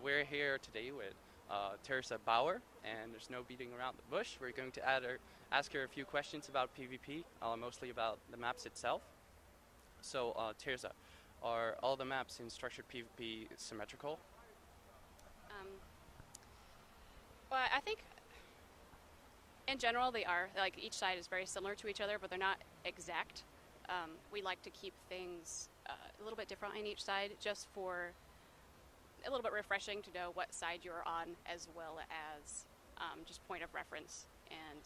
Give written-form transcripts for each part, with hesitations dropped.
We're here today with Tirzah Bauer, and there's no beating around the bush. We're going to ask her a few questions about PvP, mostly about the maps itself. So, Tirzah, are all the maps in structured PvP symmetrical? Um, well, I think in general they are. Like each side is very similar to each other, but they're not exact. We like to keep things a little bit different on each side, just for a little bit refreshing to know what side you're on, as well as just point of reference and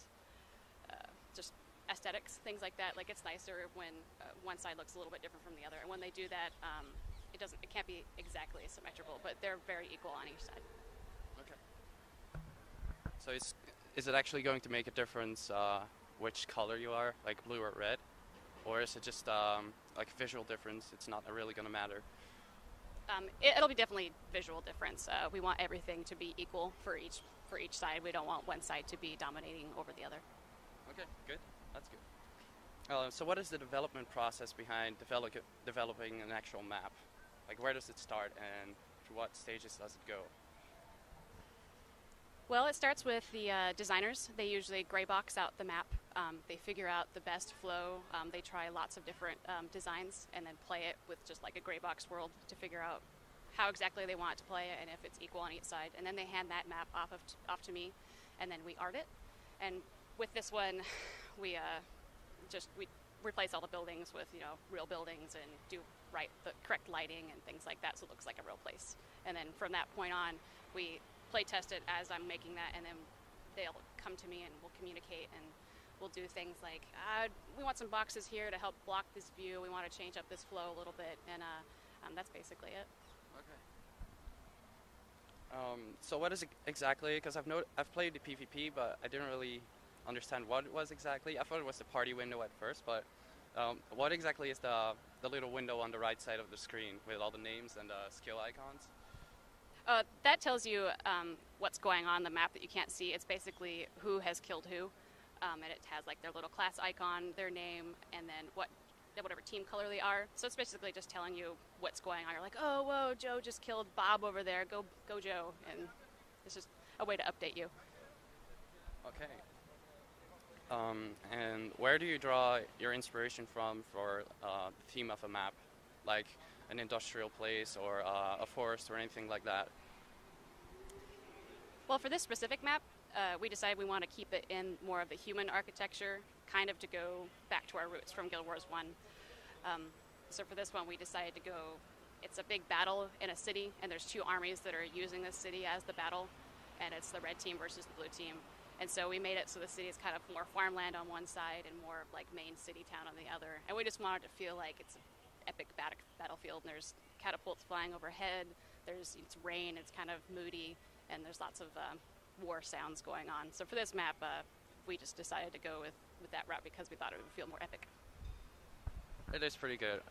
just aesthetics, things like that. Like it's nicer when one side looks a little bit different from the other, and when they do that, it can't be exactly symmetrical, but they're very equal on each side. Okay. So is it actually going to make a difference which color you are, like blue or red, or is it just like a visual difference? It's not really going to matter. It'll be definitely visual difference. We want everything to be equal for each side. We don't want one side to be dominating over the other. Okay, good. That's good. So what is the development process behind developing an actual map? Like where does it start and through what stages does it go? Well, it starts with the designers. They usually gray box out the map. They figure out the best flow. They try lots of different designs and then play it with just like a gray box world to figure out how exactly they want it to play it and if it's equal on each side. And then they hand that map off to me, and then we art it. And with this one, we replace all the buildings with real buildings and do the correct lighting and things like that, so it looks like a real place. And then from that point on, we play test it as I'm making that, and then they'll come to me and we'll communicate, and we'll do things like we want some boxes here to help block this view. We want to change up this flow a little bit, and that's basically it. Okay. So what is it exactly? Because I've played the PvP, but I didn't really understand what it was exactly. I thought it was the party window at first, but what exactly is the little window on the right side of the screen with all the names and skill icons? That tells you what's going on the map that you can't see. It's basically who has killed who, and it has like their little class icon, their name, and then whatever team color they are. So it's basically just telling you what's going on. You're like, oh, whoa, Joe just killed Bob over there. Go Joe. And it's just a way to update you. Okay. And where do you draw your inspiration from for the theme of a map? Like an industrial place or a forest or anything like that? Well, for this specific map, we decided we want to keep it in more of the human architecture, kind of to go back to our roots from Guild Wars 1. So for this one, we decided to go, it's a big battle in a city, and there's two armies that are using this city as the battle, and it's the red team versus the blue team. And so we made it so the city is kind of more farmland on one side and more of like main city town on the other. And we just wanted to feel like it's an epic battlefield, and there's catapults flying overhead, it's rain, it's kind of moody, and there's lots of war sounds going on. So for this map, we just decided to go with that route because we thought it would feel more epic. It is pretty good.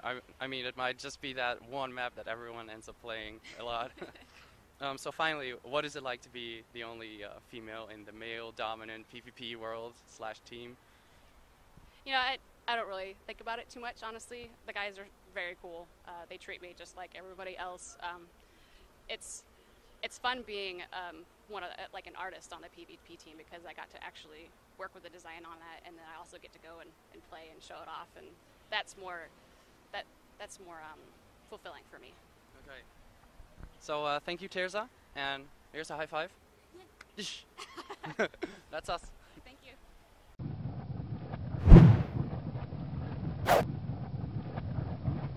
I mean, it might just be that one map that everyone ends up playing a lot. So finally, what is it like to be the only female in the male-dominant PvP world/team? I don't really think about it too much, honestly. The guys are very cool. They treat me just like everybody else. It's fun being like an artist on the PvP team, because I got to actually work with the design on that, and then I also get to go and play and show it off, and that's more fulfilling for me. Okay. So thank you, Tirzah, and here's a high five. Yeah. That's us.